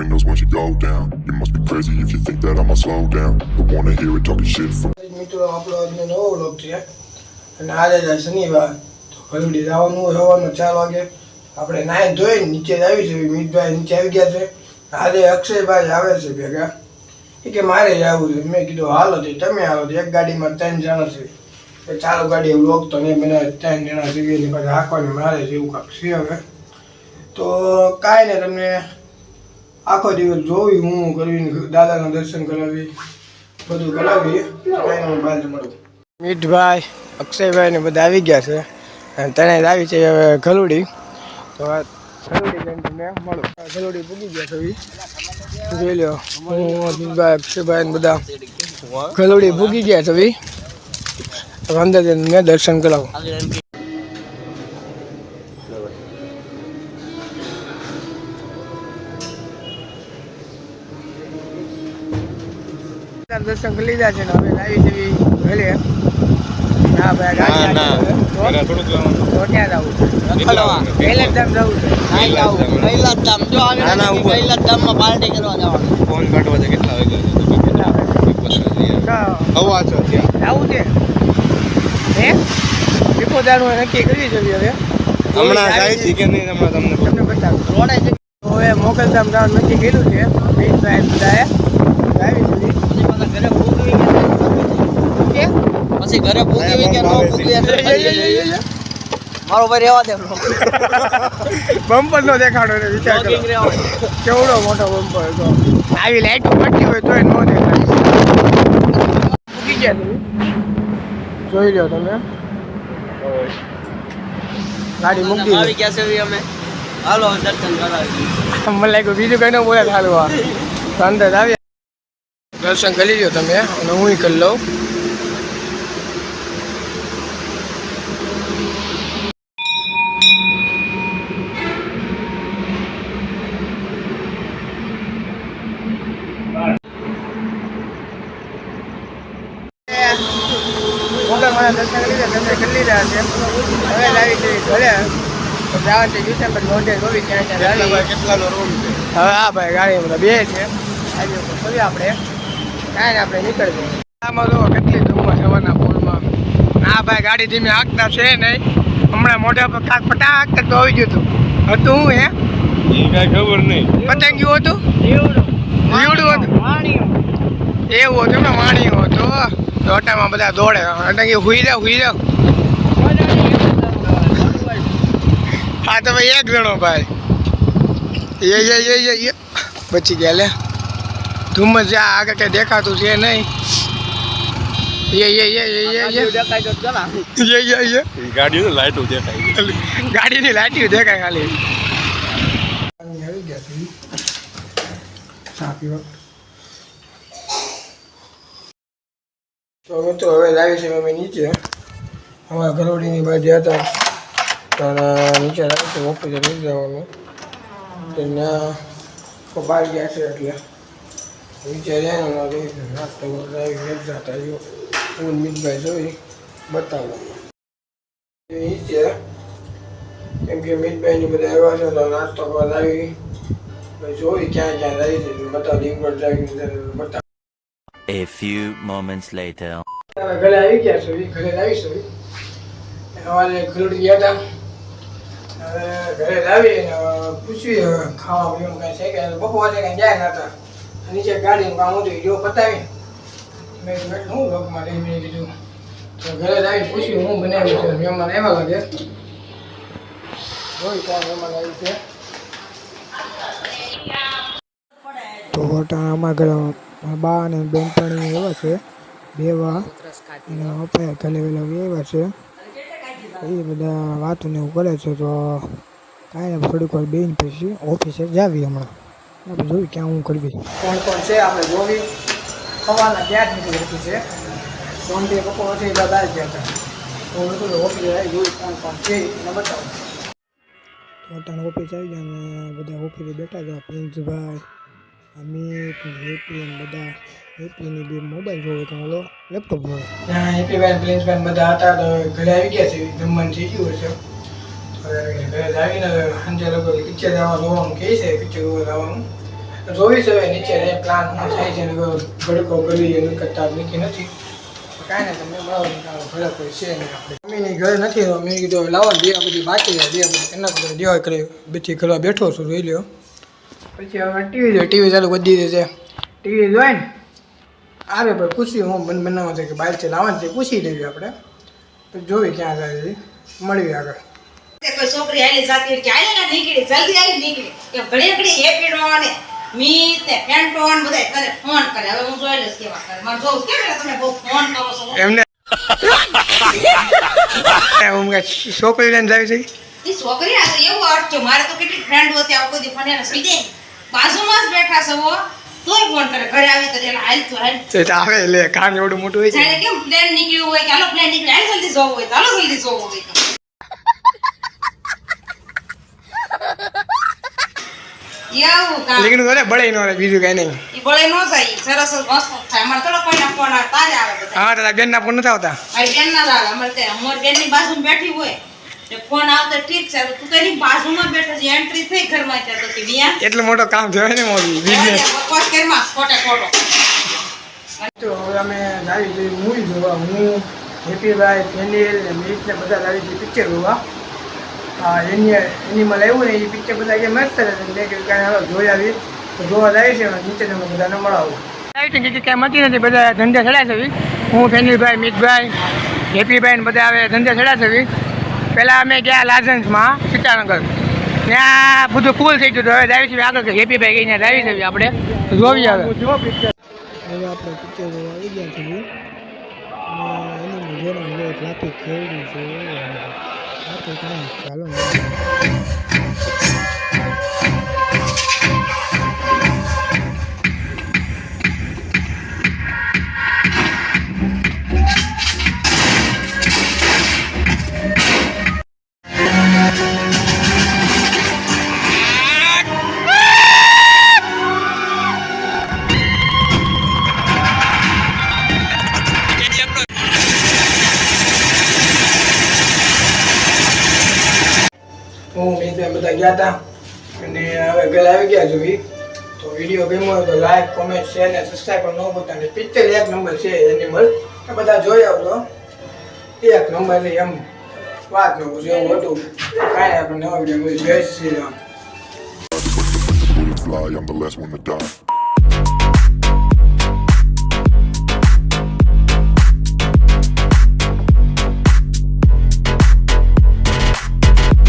windows once you go down. You must be crazy if you think that I'ma slow down. Don't wanna hear it talking shit from મિત્રો આપણો આજનો નવો vlog છે અને આજે છે શનિવાર તો ઘરડી જવાનું હોય સવારનો 4 વાગે આપણે નાહી ધોઈને નીચે આવી છે મિતભાઈ નીચે આવી ગયા છે આજે અક્ષયભાઈ આવે છે ભેગા એ કે મારે જ આવવું છે મેં કીધું હાલો તો તમે આવો તો એક ગાડીમાં 3 જણા છે એ ચાલો ગાડી વ્લોગ તો નહીં બનાવે 3 જણા સીવી ને પછી હાંકવાની મારે છે એવું કાંક છે હવે તો કાંઈ ને તમને આખો દિવસ જોઈ હું કરીને દાદાના દર્શન કરાવી બધું કરાવી કાંઈ હું બહાર મળું મિતભાઈ અક્ષયભાઈ ને બધા આવી ગયા છે અને તને આવી છે હવે ગલુડી તો ગલુડી લઈને તમને મળું ગલુડી પૂગી ગયા છે જોઈ લો હું મિતભાઈ અક્ષયભાઈ ને બધા ગલુડી પૂગી ગયા છે અંદર મેં દર્શન કરાવું દર્શન કરી લીધા છે ને હવે લાવી જવી ભલે ના ભાઈ ગાડી થોડું ક્યાં જવું છે પહેલા ધામ જવું છે પહેલા ધામ જો આગળ પહેલા ધામમાં પાર્ટી કરવા જવાનું ફોન કાઢવા છે કેટલા વાગે જવું છે હે ટીપોદારનું નક્કી કરી જવી હવે હમણાં જાય છે કે નહીં હમણાં તમને બતાવું રોડે છે હવે મોકલધામ જવાનું નક્કી કર્યું છે મિતભાઈ બધાએ આવી જવી પછી ઘરે પૂગી કે નો પૂગી મારો ભાઈ રહેવા દે બમ્પર નો દેખાડો ને વિચાર કરો કેવડો મોટો બમ્પર હતો આવી લાઈટ પડતી હોય તોય નો દેખાય પૂગી ગયા તમે જોઈ લો તમે ગાડી મૂકી આવી ગયા છે અમે હાલો દર્શન કરાવી મને લાગ્યું બીજું કઈ ન બોલે હાલવા અંદર આવી દર્શન કરી લો તમે અને હું કરી લઉં દર્શન કરી લીધા છે હવે લાવી જઈએ ઘરે જવાનું છે ડિસેમ્બર મોઢે જોવી ક્યાં કેટલાનો રૂમ છે હવે હા ભાઈ ગાડી બધા બે છે આજે ફરી આપણે કાંઈ આપણે નીકળીએ આમાં જો કેટલી ધૂમમાં સવારના પૂલમાં ના ભાઈ ગાડી ધીમે હાંકતા છે નહીં હમણાં મોઢા પર કાંક ફટા હાંકતા તો આવી ગયું હતું હું હે એ કાંઈ ખબર નહીં પતંગિયું હતું જીવડું હતું એવું હતું ને વાણીયું હતું દોટામાં બધા દોડે અટંગી હુઈ જાવ હા તો ભાઈ એક જણો ભાઈ એ બચી ગયા લે ધુમ્મસ જ્યાં આગળ કઈ દેખાતું છે નહીં ગાડીની લાઈટો દેખાય ખાલી આવી ગયા ચા પીવા તો મિત્રો હવે લાવી છે અમે નીચે અમારા ગરોડીની બાજુ હતા ત્યારે નીચે લાવી છે ઓફિસે લઈ જવાનું ત્યાં બહાર ગયા છે એટલે નીચે રહેવાનું નાસ્તો લાવી જતા હું મિતભાઈ જોઈ બતાવો નીચે કેમ કે મિતભાઈની બધા આવ્યા છે તો નાસ્તો કરવા લાવી જોઈ ક્યાં ક્યાં લાવી છે બતાવ લીંગવડ લાવી બતાવ A few moments later. ઘરે આવી ગયા છો ઘરે આવી છો સવારે ખલોડી ગયા હતા ઘરે લાવી પૂછ્યું ખાવા પીવાનું કાંઈ છે કે બપોરે કાંઈ જાય નતા નીચે ગાડીનું કામ હતું જો પતાવી મેં હું લોકમાં લઈ મેં કીધું તો ઘરે આવી પૂછ્યું હું બનાવ્યું છે મહેમાન એવા લાગે જોઈ કાંઈ મહેમાન આવ્યું છે તો હોટા અમારા ઘરે બા અને બેનપણી એવા છે બેવા અને પપ્પા ઘરે વેલા એવા છે એ બધા વાતો ને એવું કરે છે તો કાંઈ ને થોડીક વાર બેન પછી ઓફિસે જાવી હમણાં આપણે જોઈ ક્યાં હું કરવી કોણ કોણ છે આપણે જોવી સવારના ક્યાં જ નીકળી હતી છે સોમથી પપ્પા છે બધા બહાર ગયા હતા તો હું તો ઓફિસે આવી જોઈ કોણ કોણ છે એને બતાવું પોતાનો ઓફિસ આવી ગયા અને બધા ઓફિસે બેઠા હતા પ્રિન્સભાઈ અમિત હેપી બધા હેપીની બે મોબાઈલ જોવે તો ઓલો લેપટોપ જોવે હા હેપીભાઈ પ્રિન્સભાઈ બધા હતા તો ઘરે આવી ગયા છે જમવાનું થઈ ગયું છે ઘરે આવીને સાંજે લોકો પિક્ચર જવા જોવાનું કહે છે પિક્ચર જોવા જવાનું જોઈ છે હવે નીચે રે પ્લાન શું થાય છે ને ભડકો કરી એનું કરતા નીકળી નથી કાંઈ ને તમે મળો ભડકો છે ને આપણે મમ્મીની ઘરે નથી તો મેં કીધું લાવો દેવા બધી બાકી છે દેવા બધી એના બધા દેવા કરે બેથી કરવા બેઠો છું જોઈ લ્યો પછી હવે ટીવી ચાલુ કરી દીધી છે ટીવી જોઈ ને આવે પણ પૂછી હું બનાવવા છે કે બહાર છે લાવવાનું છે પૂછી લેવી આપણે તો જોવી ક્યાં જાય છે મળવી આગળ કોઈ છોકરી આલી જાતી કે આલે ના નીકળી જલ્દી આલી નીકળી કે ઘડી ઘડી હેપીડોને મીત ને ફેન્ટોન બધાય કરે ફોન કરે હવે હું જોઈ લઈશ કેવા કરે માર જોઉં કે તમે બહુ ફોન કરો છો એમને હું છોકરી લઈને જાય છે ઈ છોકરી આ તો એવું અર્થ છે મારે તો કેટલી ફ્રેન્ડ હતી આ કોઈ દી ફોન એને સીધે બાજુમાં જ બેઠા છો તોય ફોન કરે ઘરે આવી તો એને હાલ તો હાલ તે આવે લે કામ એવડું મોટું હોય છે જાણે કેમ પ્લેન નીકળ્યું હોય કે હાલો પ્લેન નીકળ્યું હાલ જલ્દી જોવું હોય ચાલો જલ્દી જોવું હોય એવું કામ લેકિન ઓલે બળે નો રે બીજું કઈ નહીં ઈ બોલે નો જાય સરસ જ મસ્ત થાય અમાર થોડો કોઈના ફોન આવે તારે આવે બધા હા તારા બેન ના ફોન નથી આવતા મારી બેન ના આવે અમારે ત્યાં અમારી બેનની બાજુમાં બેઠી હોય તે ફોન આવતો ઠીક છે તું તો એની બાજુમાં બેઠો છે એન્ટ્રી થઈ ઘરમાં ત્યાં તો કે વિયા એટલો મોટો કામ થયો ને મોદી બિઝનેસ બકવાસ કરમાં ખોટે ખોટો તો હવે અમે લાવી જઈ મૂવી જોવા હું હેપીભાઈ ફેનિલ ને મીત ને બધા લાવી જઈ પિક્ચર જોવા હા એનીમાં લાવ્યું ને એ પિક્ચર બધા કે મસ્ત રહે મેં કીધું કાંઈ હવે જોઈ આવી તો જોવા લાવી છે નીચે તમે બધાને મળાવું લાવી છે કે કાંઈ મતી નથી બધા ધંધે ચડ્યા છે હું ફેનિલભાઈ મિતભાઈ હેપીભાઈ ને બધા હવે ધંધે ચડ્યા છે પહેલાં અમે ગયા લાજન્સમાં સીતાનગર ત્યાં બધું ફૂલ થઈ ગયું હવે લાવી છે આગળ હેપીભાઈ ગઈને લાવી છે આપણે જોવી આવે હવે આપણે પિક્ચર જોવા આવી ગયા છીએ એની જોવાનું ટ્રાફિક ખેડી છે ટ્રાફિક નહીં ચાલો હું મિતભાઈ બધા ગયા હતા અને હવે ઘરે આવી ગયા જોઈ તો વિડીયો ગમ્યો હોય તો લાઈક કોમેન્ટ શેર ને સબસ્ક્રાઈબ પણ ન ભૂલતા ને પિક્ચર એક નંબર છે એનિમલ તો બધા જોઈ આવજો એક નંબર છે એમ વાત ન પૂછો એવું હતું કાંઈ આપણે નવા વિડીયો જય Shri Ram Fly, I'm the last one to die.